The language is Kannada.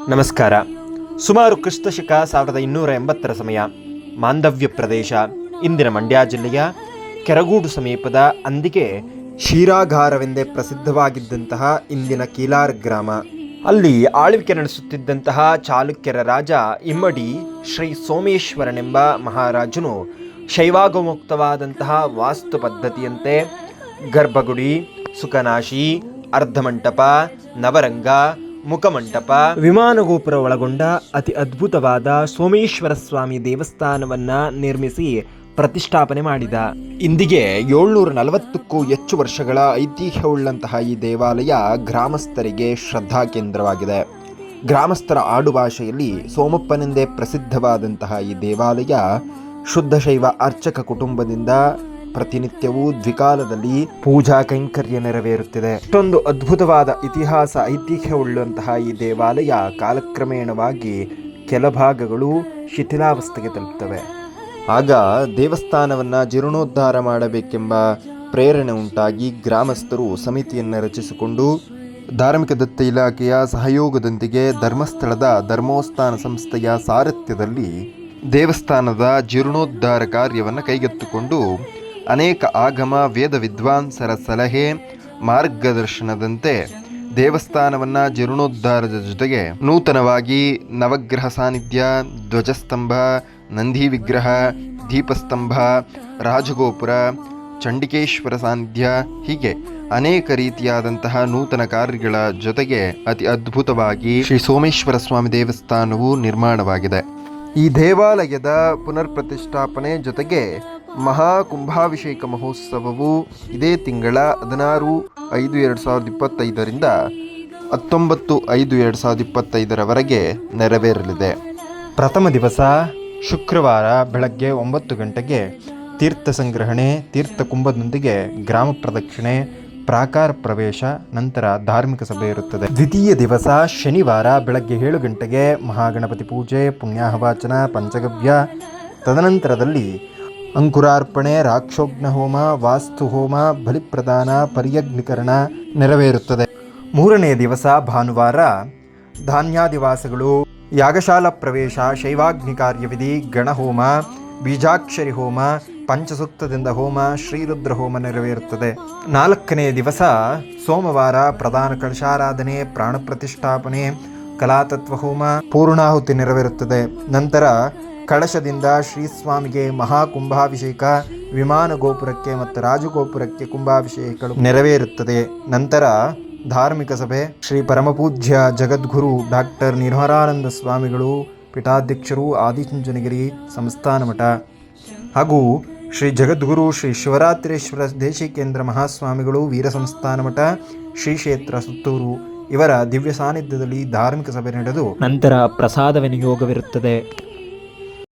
ನಮಸ್ಕಾರ. ಸುಮಾರು ಕ್ರಿಸ್ತಶಕ 1280 ಸಮಯ. ಮಾಂಡವ್ಯ ಪ್ರದೇಶ. ಇಂದಿನ ಮಂಡ್ಯ ಜಿಲ್ಲೆಯ ಕೆರಗೋಡು ಸಮೀಪದ ಅಂದಿಗೆ ಕ್ಷೀರಾಗಾರವೆಂದೇ ಪ್ರಸಿದ್ಧವಾಗಿದ್ದಂತಹ ಇಂದಿನ ಕೀಲಾರ್ ಗ್ರಾಮ. ಅಲ್ಲಿ ಆಳ್ವಿಕೆ ನಡೆಸುತ್ತಿದ್ದಂತಹ ಚಾಲುಕ್ಯರ ರಾಜ ಇಮ್ಮಡಿ ಶ್ರೀ ಸೋಮೇಶ್ವರನೆಂಬ ಮಹಾರಾಜನು ಶೈವಾಗಮುಕ್ತವಾದಂತಹ ವಾಸ್ತು ಪದ್ಧತಿಯಂತೆ ಗರ್ಭಗುಡಿ, ಸುಖನಾಶಿ, ಅರ್ಧಮಂಟಪ, ನವರಂಗ, ಮುಖಮಂಟಪ, ವಿಮಾನ ಗೋಪುರ ಒಳಗೊಂಡ ಅತಿ ಅದ್ಭುತವಾದ ಸೋಮೇಶ್ವರ ಸ್ವಾಮಿ ದೇವಸ್ಥಾನವನ್ನ ನಿರ್ಮಿಸಿ ಪ್ರತಿಷ್ಠಾಪನೆ ಮಾಡಿದ. ಇಂದಿಗೆ 740ಕ್ಕೂ ಹೆಚ್ಚು ವರ್ಷಗಳ ಐತಿಹ್ಯವುಳ್ಳಂತಹ ಈ ದೇವಾಲಯ ಗ್ರಾಮಸ್ಥರಿಗೆ ಶ್ರದ್ಧಾ ಕೇಂದ್ರವಾಗಿದೆ. ಗ್ರಾಮಸ್ಥರ ಆಡುಭಾಷೆಯಲ್ಲಿ ಸೋಮಪ್ಪನೆಂದೇ ಪ್ರಸಿದ್ಧವಾದಂತಹ ಈ ದೇವಾಲಯ ಶುದ್ಧ ಶೈವ ಅರ್ಚಕ ಕುಟುಂಬದಿಂದ ಪ್ರತಿನಿತ್ಯವೂ ದ್ವಿಕಾಲದಲ್ಲಿ ಪೂಜಾ ಕೈಂಕರ್ಯ ನೆರವೇರುತ್ತಿದೆ. ಇಷ್ಟೊಂದು ಅದ್ಭುತವಾದ ಇತಿಹಾಸ ಐತಿಹ್ಯವುಳ್ಳಂತಹ ಈ ದೇವಾಲಯ ಕಾಲಕ್ರಮೇಣವಾಗಿ ಕೆಲ ಭಾಗಗಳು ಶಿಥಿಲಾವಸ್ಥೆಗೆ ತಲುಪ್ತವೆ. ಆಗ ದೇವಸ್ಥಾನವನ್ನು ಜೀರ್ಣೋದ್ಧಾರ ಮಾಡಬೇಕೆಂಬ ಪ್ರೇರಣೆ ಉಂಟಾಗಿ ಗ್ರಾಮಸ್ಥರು ಸಮಿತಿಯನ್ನು ರಚಿಸಿಕೊಂಡು ಧಾರ್ಮಿಕ ದತ್ತ ಇಲಾಖೆಯ ಸಹಯೋಗದೊಂದಿಗೆ ಧರ್ಮಸ್ಥಳದ ಧರ್ಮೋಸ್ಥಾನ ಸಂಸ್ಥೆಯ ಸಾರಥ್ಯದಲ್ಲಿ ದೇವಸ್ಥಾನದ ಜೀರ್ಣೋದ್ಧಾರ ಕಾರ್ಯವನ್ನು ಕೈಗೆತ್ತಿಕೊಂಡು ಅನೇಕ ಆಗಮ ವೇದ ವಿದ್ವಾಂಸರ ಸಲಹೆ ಮಾರ್ಗದರ್ಶನದಂತೆ ದೇವಸ್ಥಾನವನ್ನು ಜೀರ್ಣೋದ್ಧಾರದ ಜೊತೆಗೆ ನೂತನವಾಗಿ ನವಗ್ರಹ ಸಾನ್ನಿಧ್ಯ, ಧ್ವಜಸ್ತಂಭ, ನಂದಿ ವಿಗ್ರಹ, ದೀಪಸ್ತಂಭ, ರಾಜಗೋಪುರ, ಚಂಡಿಕೇಶ್ವರ ಸಾನ್ನಿಧ್ಯ ಹೀಗೆ ಅನೇಕ ರೀತಿಯಾದಂತಹ ನೂತನ ಕಾರ್ಯಗಳ ಜೊತೆಗೆ ಅತಿ ಅದ್ಭುತವಾಗಿ ಶ್ರೀ ಸೋಮೇಶ್ವರ ಸ್ವಾಮಿ ದೇವಸ್ಥಾನವು ನಿರ್ಮಾಣವಾಗಿದೆ. ಈ ದೇವಾಲಯದ ಪುನರ್ ಪ್ರತಿಷ್ಠಾಪನೆ ಜೊತೆಗೆ ಮಹಾ ಕುಂಭಾಭಿಷೇಕ ಮಹೋತ್ಸವವು ಇದೇ ತಿಂಗಳ 16/5/2025ರಿಂದ 19/5/2025 ನೆರವೇರಲಿದೆ. ಪ್ರಥಮ ದಿವಸ ಶುಕ್ರವಾರ ಬೆಳಗ್ಗೆ 9 ಗಂಟೆಗೆ ತೀರ್ಥ ಸಂಗ್ರಹಣೆ, ತೀರ್ಥ ಕುಂಭದೊಂದಿಗೆ ಗ್ರಾಮ ಪ್ರದಕ್ಷಿಣೆ, ಪ್ರಾಕಾರ ಪ್ರವೇಶ, ನಂತರ ಧಾರ್ಮಿಕ ಸಭೆ ಇರುತ್ತದೆ. ದ್ವಿತೀಯ ದಿವಸ ಶನಿವಾರ ಬೆಳಗ್ಗೆ 7 ಗಂಟೆಗೆ ಮಹಾಗಣಪತಿ ಪೂಜೆ, ಪುಣ್ಯಾಹವಾಚನ, ಪಂಚಗವ್ಯ, ತದನಂತರದಲ್ಲಿ ಅಂಕುರಾರ್ಪಣೆ, ರಾಕ್ಷೋಘ್ನ ಹೋಮ, ವಾಸ್ತು ಹೋಮ, ಬಲಿಪ್ರದಾನ, ಪರ್ಯಗ್ನಿಕರಣ ನೆರವೇರುತ್ತದೆ. ಮೂರನೆಯ ದಿವಸ ಭಾನುವಾರ ಧಾನ್ಯಾದಿವಾಸಗಳು, ಯಾಗಶಾಲಾ ಪ್ರವೇಶ, ಶೈವಾಗ್ನಿ ಕಾರ್ಯವಿಧಿ, ಗಣಹೋಮ, ಬೀಜಾಕ್ಷರಿ ಹೋಮ, ಪಂಚಸೂಕ್ತದಿಂದ ಹೋಮ, ಶ್ರೀರುದ್ರ ಹೋಮ ನೆರವೇರುತ್ತದೆ. ನಾಲ್ಕನೆಯ ದಿವಸ ಸೋಮವಾರ ಪ್ರಧಾನ ಕಳಶಾರಾಧನೆ, ಪ್ರಾಣ ಪ್ರತಿಷ್ಠಾಪನೆ, ಕಲಾತತ್ವ ಹೋಮ, ಪೂರ್ಣಾಹುತಿ ನೆರವೇರುತ್ತದೆ. ನಂತರ ಕಳಶದಿಂದ ಶ್ರೀ ಸ್ವಾಮಿಗೆ ಮಹಾಕುಂಭಾಭಿಷೇಕ, ವಿಮಾನ ಗೋಪುರಕ್ಕೆ ಮತ್ತು ರಾಜಗೋಪುರಕ್ಕೆ ಕುಂಭಾಭಿಷೇಕಗಳು ನೆರವೇರುತ್ತದೆ. ನಂತರ ಧಾರ್ಮಿಕ ಸಭೆ, ಶ್ರೀ ಪರಮಪೂಜ್ಯ ಜಗದ್ಗುರು ಡಾಕ್ಟರ್ ನಿರ್ಮಲಾನಂದ ಸ್ವಾಮಿಗಳು ಪೀಠಾಧ್ಯಕ್ಷರು, ಆದಿಚುಂಚನಗಿರಿ ಸಂಸ್ಥಾನ ಮಠ ಹಾಗೂ ಶ್ರೀ ಜಗದ್ಗುರು ಶ್ರೀ ಶಿವರಾತ್ರೇಶ್ವರ ದೇಶಿಕೇಂದ್ರ ಮಹಾಸ್ವಾಮಿಗಳು ವೀರ ಸಂಸ್ಥಾನ ಮಠ, ಶ್ರೀ ಕ್ಷೇತ್ರ ಸುತ್ತೂರು ಇವರ ದಿವ್ಯ ಸಾನ್ನಿಧ್ಯದಲ್ಲಿ ಧಾರ್ಮಿಕ ಸಭೆ ನಡೆದು ನಂತರ ಪ್ರಸಾದ ವಿನಿಯೋಗವಿರುತ್ತದೆ.